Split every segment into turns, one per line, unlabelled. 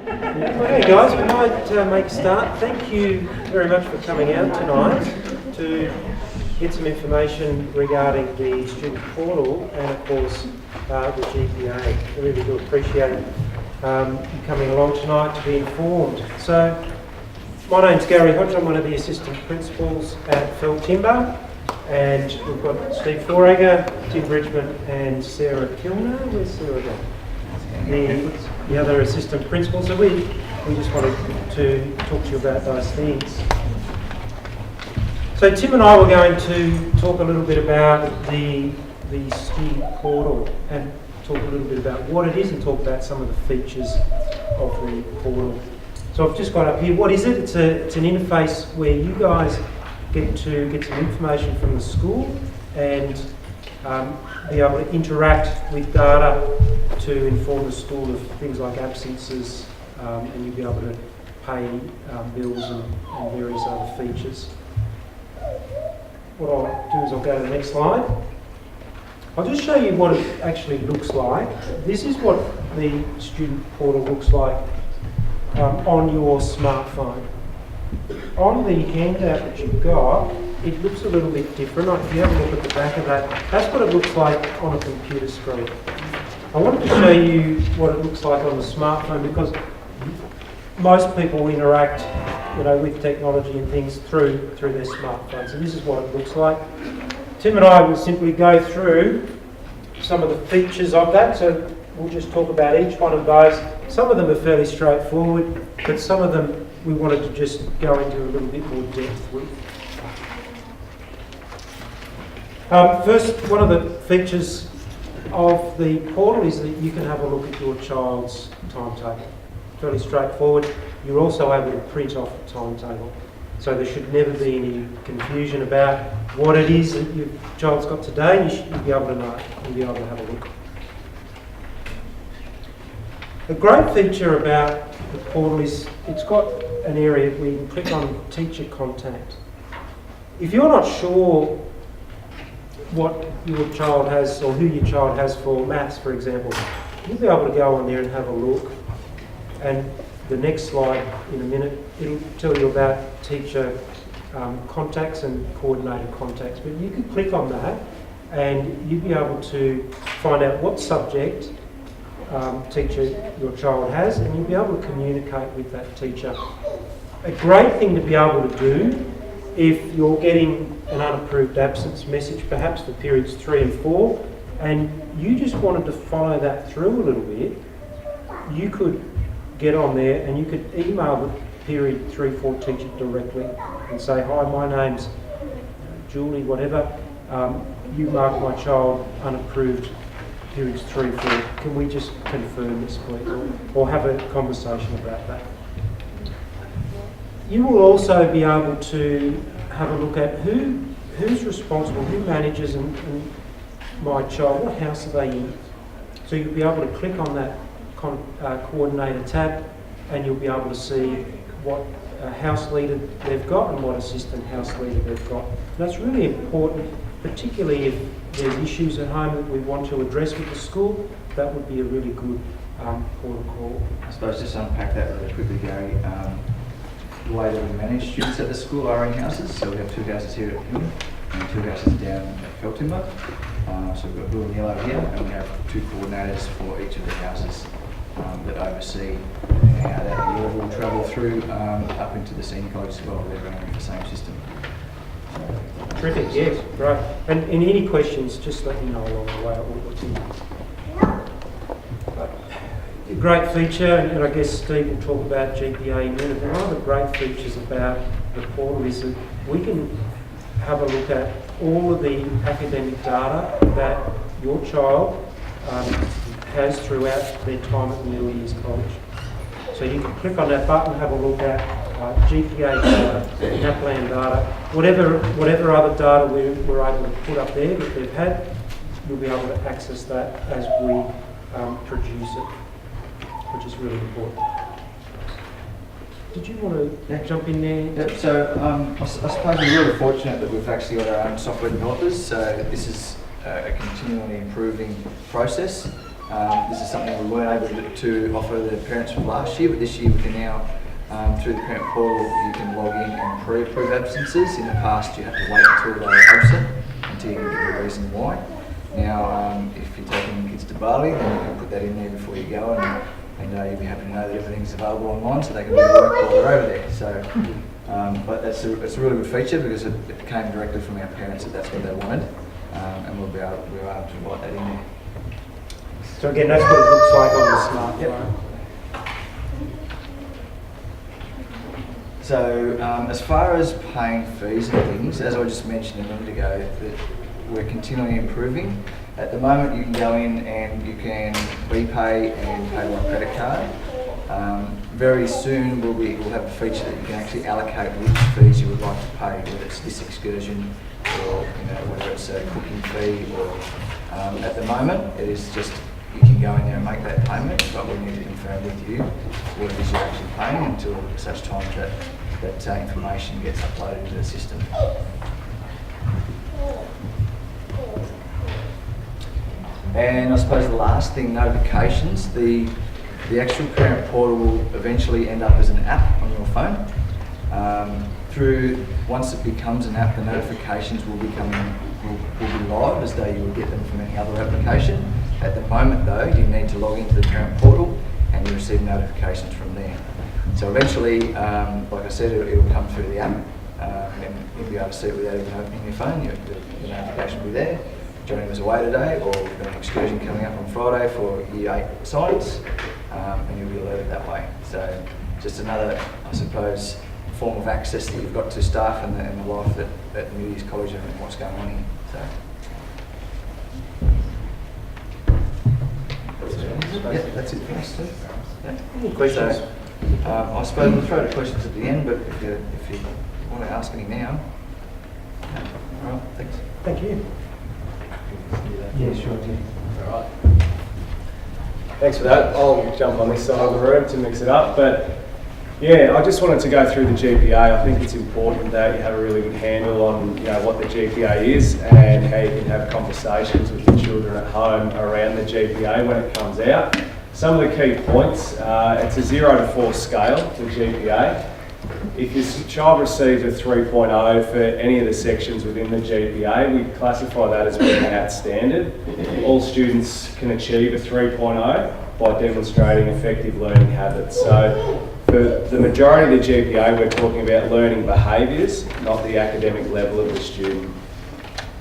Okay guys, we might make a start. Thank you very much for coming out tonight to get some information regarding the student portal and of course the GPA. I really do appreciate you coming along tonight to be informed. So, my name's Gary Hodge, I'm one of the assistant principals at Felt Timber, and we've got Steve Forager, Tim Bridgman and Sarah Kilner. Where's Sarah gone? The other assistant principals. So we just wanted to talk to you about those things. So Tim and I were going to talk a little bit about the student portal and talk a little bit about what it is and talk about some of the features of the portal. So I've just got up here, what is it? It's an interface where you guys get to get some information from the school and be able to interact with data to inform the school of things like absences, and you'll be able to pay bills and various other features. What I'll do is I'll go to the next slide. I'll just show you what it actually looks like. This is what the student portal looks like on your smartphone. On the handout that you've got, it looks a little bit different. If you have a look at the back of that, that's what it looks like on a computer screen. I wanted to show you what it looks like on the smartphone because most people interact, with technology and things through their smartphones. So this is what it looks like. Tim and I will simply go through some of the features of that. So we'll just talk about each one of those. Some of them are fairly straightforward, but some of them we wanted to just go into a little bit more depth with. First, one of the features of the portal is that you can have a look at your child's timetable. Fairly straightforward. You're also able to print off a timetable. So there should never be any confusion about what it is that your child's got today. You'll be able to know. You'll be able to have a look. A great feature about the portal is it's got an area where you can click on teacher contact. If you're not sure what your child has or who your child has for maths, for example, you'll be able to go on there and have a look. And the next slide in a minute, it'll tell you about teacher contacts and coordinator contacts. But you can click on that and you'll be able to find out what subject teacher your child has, and you'll be able to communicate with that teacher. A great thing to be able to do if you're getting an unapproved absence message, perhaps for periods 3 and 4, and you just wanted to follow that through a little bit, you could get on there and you could email the period 3-4 teacher directly and say, hi, my name's Julie, whatever, you marked my child unapproved periods 3-4, can we just confirm this please, or have a conversation about that. You will also be able to have a look at who's responsible, who manages and my child, what house are they in. So you'll be able to click on that coordinator tab and you'll be able to see what house leader they've got and what assistant house leader they've got. And that's really important, particularly if there's issues at home that we want to address with the school. That would be a really good protocol.
I suppose just unpack that really quickly, Gary. The way that we manage students at the school are in houses. So we have 2 houses here at Hill and 2 houses down at Felt Timber. So we've got blue and yellow here, and we have 2 coordinators for each of the houses that oversee how that year will travel through up into the senior college as well. They're running the same system.
Terrific, yes, great. And any questions, just let me know along the way. A great feature, and I guess Steve will talk about GPA in a minute, but one of the great features about the portal is that we can have a look at all of the academic data that your child has throughout their time at the early years college. So you can click on that button, have a look at GPA data, NAPLAN data, whatever other data we're able to put up there that they've had, you'll be able to access that as we produce it, which is really important. Did you want to jump in there?
Yep, so I suppose we're really fortunate that we've actually got our own software developers, so this is a continually improving process. This is something we weren't able to offer the parents from last year, but this year we can now, through the parent portal, you can log in and pre-approve absences. In the past, you had to wait until they were absent until you can give a reason why. Now, if you're taking kids to Bali, then you can put that in there before you go, and you'll be happy to know that everything's available online, so they can do work while they're over there. So, but it's a really good feature because it came directly from our parents that that's what they wanted, and we were able to write that in there.
So again, that's what it looks like on the smartphone.
Yep. So as far as paying fees and things, as I just mentioned a minute ago, that we're continually improving. At the moment, you can go in and you can repay and pay by credit card. Very soon, we'll have a feature that you can actually allocate which fees you would like to pay, whether it's this excursion or whether it's a cooking fee. Or at the moment, it is just you can go in there and make that payment, but we need to confirm with you what it is you're actually paying until such time that information gets uploaded into the system. And I suppose the last thing, notifications. The actual parent portal will eventually end up as an app on your phone. Once it becomes an app, the notifications will be live as though you would get them from any other application. At the moment though, you need to log into the parent portal and you receive notifications from there. So eventually, like I said, it'll come through the app and you'll be able to see it without even opening your phone. The notification will be there. Johnny was away today, or we've got an excursion coming up on Friday for Year 8 science, and you'll be alerted that way. So just another, I suppose, form of access that you've got to staff and the life at New Year's College and what's going on here. So. Yeah, that's it for us too. Yeah.
Any questions?
So, I suppose we'll throw the questions at the end, but if you want to ask any now. All right, thanks.
Thank you. Yeah, sure.
All right. Thanks for that. I'll jump on this side of the room to mix it up. But yeah, I just wanted to go through the GPA. I think it's important that you have a really good handle on what the GPA is and how you can have conversations with your children at home around the GPA when it comes out. Some of the key points, it's a 0 to 4 scale, the GPA. If your child receives a 3.0 for any of the sections within the GPA, we classify that as being outstanding. All students can achieve a 3.0 by demonstrating effective learning habits. So for the majority of the GPA, we're talking about learning behaviours, not the academic level of the student.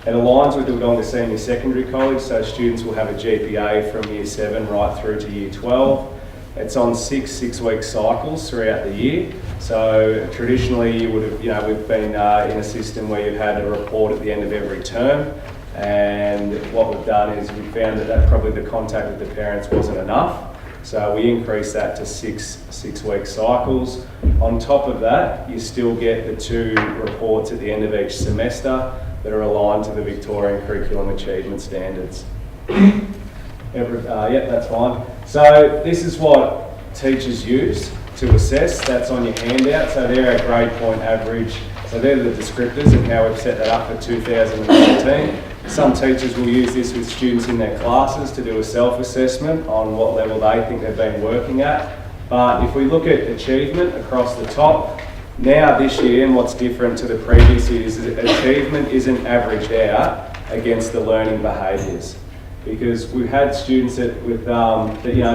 It aligns with the Wodonga Senior Secondary College, so students will have a GPA from Year 7 right through to Year 12. It's on 6-week cycles throughout the year. So traditionally, you would have, we've been in a system where you've had a report at the end of every term. And what we've done is we found that probably the contact with the parents wasn't enough. So we increased that to 6-week cycles. On top of that, you still get the 2 reports at the end of each semester that are aligned to the Victorian Curriculum Achievement Standards. Yeah, that's fine. So this is what teachers use to assess. That's on your handout. So they're our grade point average. So they're the descriptors and how we've set that up for 2019. Some teachers will use this with students in their classes to do a self-assessment on what level they think they've been working at. But if we look at achievement across the top, now this year, and what's different to the previous years, is that achievement isn't averaged out against the learning behaviours. Because we've had students that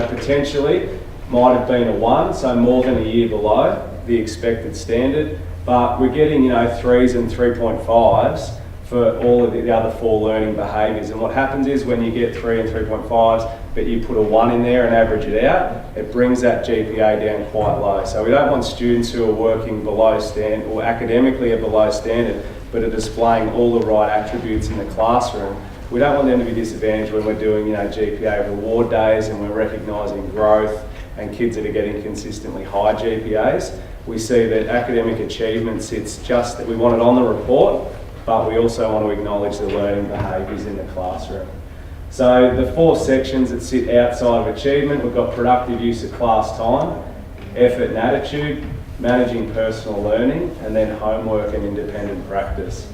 potentially might have been a 1, so more than a year below the expected standard, but we're getting 3s and 3.5s for all of the other 4 learning behaviours. And what happens is when you get 3 and 3.5s, but you put a 1 in there and average it out, it brings that GPA down quite low. So we don't want students who are working below standard or academically are below standard, but are displaying all the right attributes in the classroom. We don't want them to be disadvantaged when we're doing GPA reward days and we're recognising growth and kids that are getting consistently high GPAs. We see that academic achievement sits just that we want it on the report, but we also want to acknowledge the learning behaviours in the classroom. So the 4 sections that sit outside of achievement, we've got productive use of class time, effort and attitude, managing personal learning, and then homework and independent practice.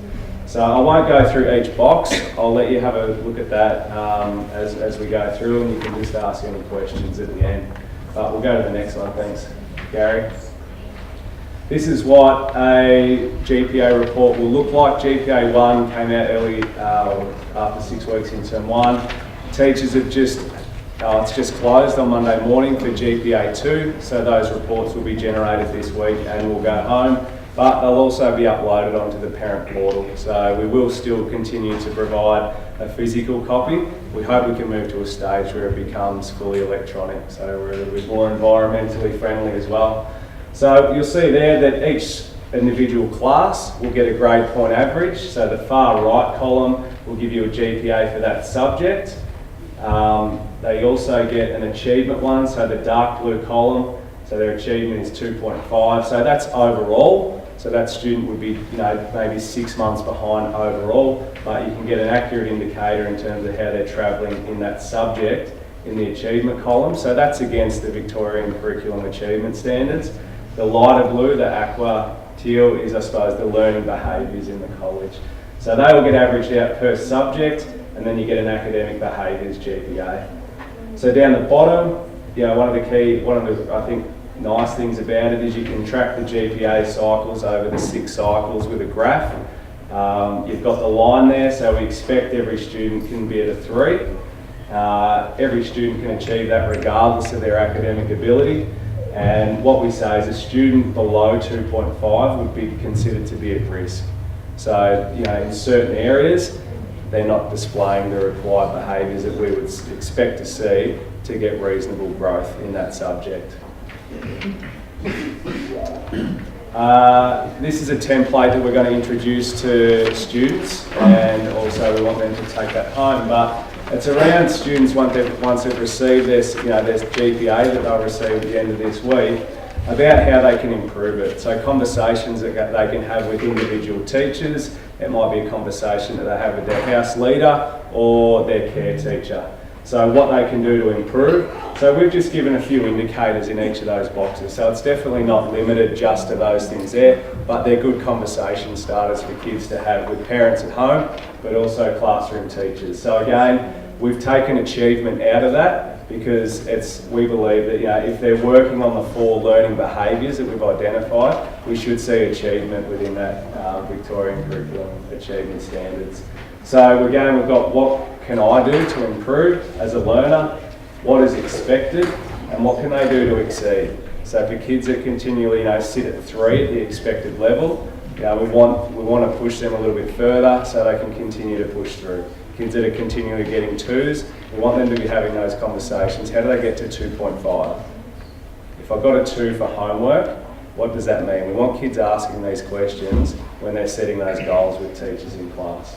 So I won't go through each box. I'll let you have a look at that as we go through, and you can just ask any questions at the end. But we'll go to the next one, thanks, Gary. This is what a GPA report will look like. GPA 1 came out early after 6 weeks in term 1. Teachers have it's just closed on Monday morning for GPA 2, so those reports will be generated this week and will go home, but they'll also be uploaded onto the parent portal. So we will still continue to provide a physical copy. We hope we can move to a stage where it becomes fully electronic, so we're a little bit more environmentally friendly as well. So you'll see there that each individual class will get a grade point average. So the far right column will give you a GPA for that subject. They also get an achievement one, so the dark blue column, so their achievement is 2.5. So that's overall. So that student would be, maybe 6 months behind overall, but you can get an accurate indicator in terms of how they're travelling in that subject in the achievement column. So that's against the Victorian Curriculum Achievement Standards. The lighter blue, the aqua teal, is I suppose the learning behaviours in the college. So they will get averaged out per subject, and then you get an academic behaviours GPA. So down the bottom, one of the I think nice things about it is you can track the GPA cycles over the 6 cycles with a graph. You've got the line there, so we expect every student can be at a 3. Every student can achieve that regardless of their academic ability. And what we say is a student below 2.5 would be considered to be at risk. So, in certain areas, they're not displaying the required behaviours that we would expect to see to get reasonable growth in that subject. This is a template that we're going to introduce to students, and also we want them to take that home. But it's around students once they've received their GPA that they'll receive at the end of this week, about how they can improve it. So conversations that they can have with individual teachers. It might be a conversation that they have with their house leader or their care teacher. So what they can do to improve. So we've just given a few indicators in each of those boxes. So it's definitely not limited just to those things there, but they're good conversation starters for kids to have with parents at home, but also classroom teachers. So again, we've taken achievement out of that because we believe that if they're working on the 4 learning behaviours that we've identified, we should see achievement within that Victorian Curriculum Achievement Standards. So again, we've got what can I do to improve as a learner, what is expected, and what can they do to exceed. So for kids that continually sit at 3 at the expected level, we want to push them a little bit further so they can continue to push through. Kids that are continually getting 2s, we want them to be having those conversations. How do they get to 2.5? If I've got a 2 for homework, what does that mean? We want kids asking these questions when they're setting those goals with teachers in class.